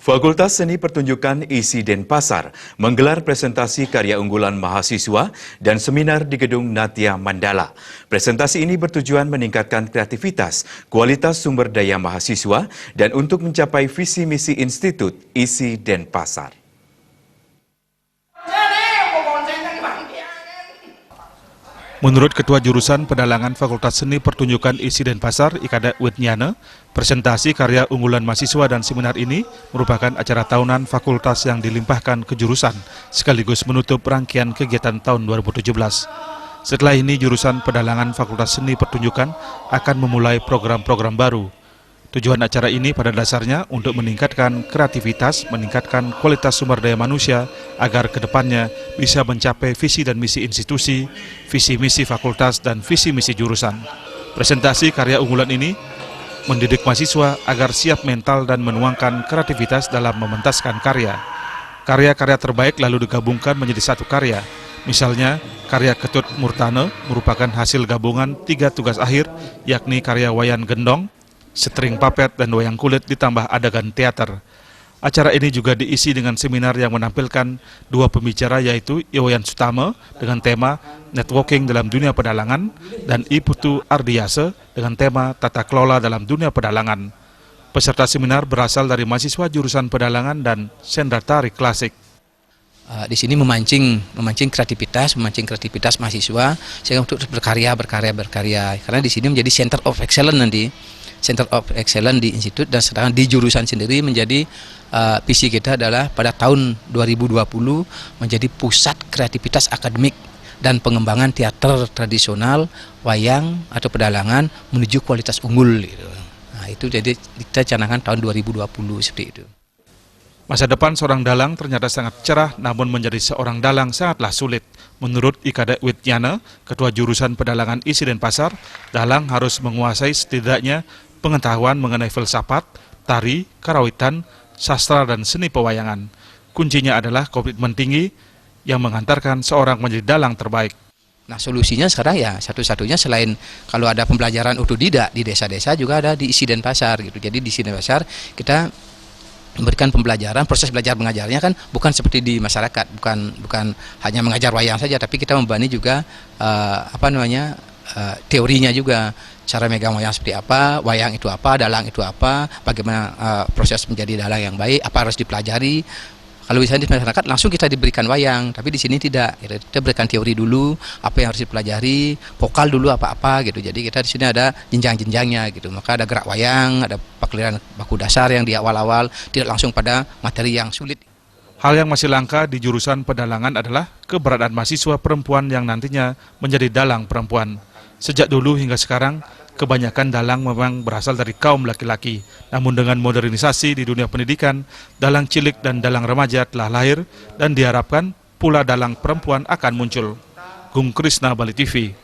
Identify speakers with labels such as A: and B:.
A: Fakultas Seni Pertunjukan ISI Denpasar menggelar presentasi karya unggulan mahasiswa dan seminar di Gedung Natya Mandala. Presentasi ini bertujuan meningkatkan kreativitas, kualitas sumber daya mahasiswa, dan untuk mencapai visi misi Institut ISI Denpasar.
B: Menurut Ketua Jurusan Pedalangan Fakultas Seni Pertunjukan ISI Denpasar, Ikada Witnyana, presentasi karya unggulan mahasiswa dan seminar ini merupakan acara tahunan fakultas yang dilimpahkan ke jurusan, sekaligus menutup rangkaian kegiatan tahun 2017. Setelah ini, Jurusan Pedalangan Fakultas Seni Pertunjukan akan memulai program-program baru. Tujuan acara ini pada dasarnya untuk meningkatkan kreativitas, meningkatkan kualitas sumber daya manusia agar kedepannya bisa mencapai visi dan misi institusi, visi misi fakultas, dan visi misi jurusan. Presentasi karya unggulan ini mendidik mahasiswa agar siap mental dan menuangkan kreativitas dalam mementaskan karya. Karya-karya terbaik lalu digabungkan menjadi satu karya. Misalnya, karya Ketut Murtane merupakan hasil gabungan 3 tugas akhir, yakni karya Wayan Gendong, Setring Papet, dan Wayang Kulit ditambah adegan teater. Acara ini juga diisi dengan seminar yang menampilkan 2 pembicara, yaitu Iwayan Sutama dengan tema Networking dalam Dunia Pedalangan dan I Putu Ardiase dengan tema Tata Kelola dalam Dunia Pedalangan. Peserta seminar berasal dari mahasiswa jurusan pedalangan dan sendera tari klasik.
C: Di sini memancing kreativitas mahasiswa sehingga untuk berkarya. Karena di sini menjadi Center of Excellence nanti. Center of Excellence di institut, dan sedangkan di jurusan sendiri menjadi visi kita adalah pada tahun 2020 menjadi pusat kreativitas akademik dan pengembangan teater tradisional, wayang atau pedalangan menuju kualitas unggul. Gitu. Nah, itu jadi kita canangkan tahun 2020 seperti itu.
B: Masa depan seorang dalang ternyata sangat cerah, namun menjadi seorang dalang sangatlah sulit. Menurut Ikada Witnyana, Ketua Jurusan Pedalangan ISI Denpasar, dalang harus menguasai setidaknya pengetahuan mengenai filsafat, tari, karawitan, sastra, dan seni pewayangan. Kuncinya adalah komitmen tinggi yang mengantarkan seorang menjadi dalang terbaik.
C: Nah, solusinya sekarang ya satu-satunya selain kalau ada pembelajaran otodidak di desa-desa juga ada di ISI Denpasar gitu. Jadi di ISI Denpasar kita memberikan pembelajaran, proses belajar mengajarnya kan bukan seperti di masyarakat, bukan hanya mengajar wayang saja, tapi kita membani juga teorinya juga, cara megang wayang seperti apa, wayang itu apa, dalang itu apa, bagaimana proses menjadi dalang yang baik, apa harus dipelajari. Kalau misalnya di masyarakat langsung kita diberikan wayang, tapi di sini tidak. Kita berikan teori dulu, apa yang harus dipelajari, vokal dulu apa-apa gitu. Jadi kita di sini ada jenjang-jenjangnya gitu. Maka ada gerak wayang, ada pakliran baku dasar yang di awal-awal, tidak langsung pada materi yang sulit.
B: Hal yang masih langka di jurusan pedalangan adalah keberadaan mahasiswa perempuan yang nantinya menjadi dalang perempuan. Sejak dulu hingga sekarang, kebanyakan dalang memang berasal dari kaum laki-laki. Namun dengan modernisasi di dunia pendidikan, dalang cilik dan dalang remaja telah lahir dan diharapkan pula dalang perempuan akan muncul. Gung Krisna, Bali TV.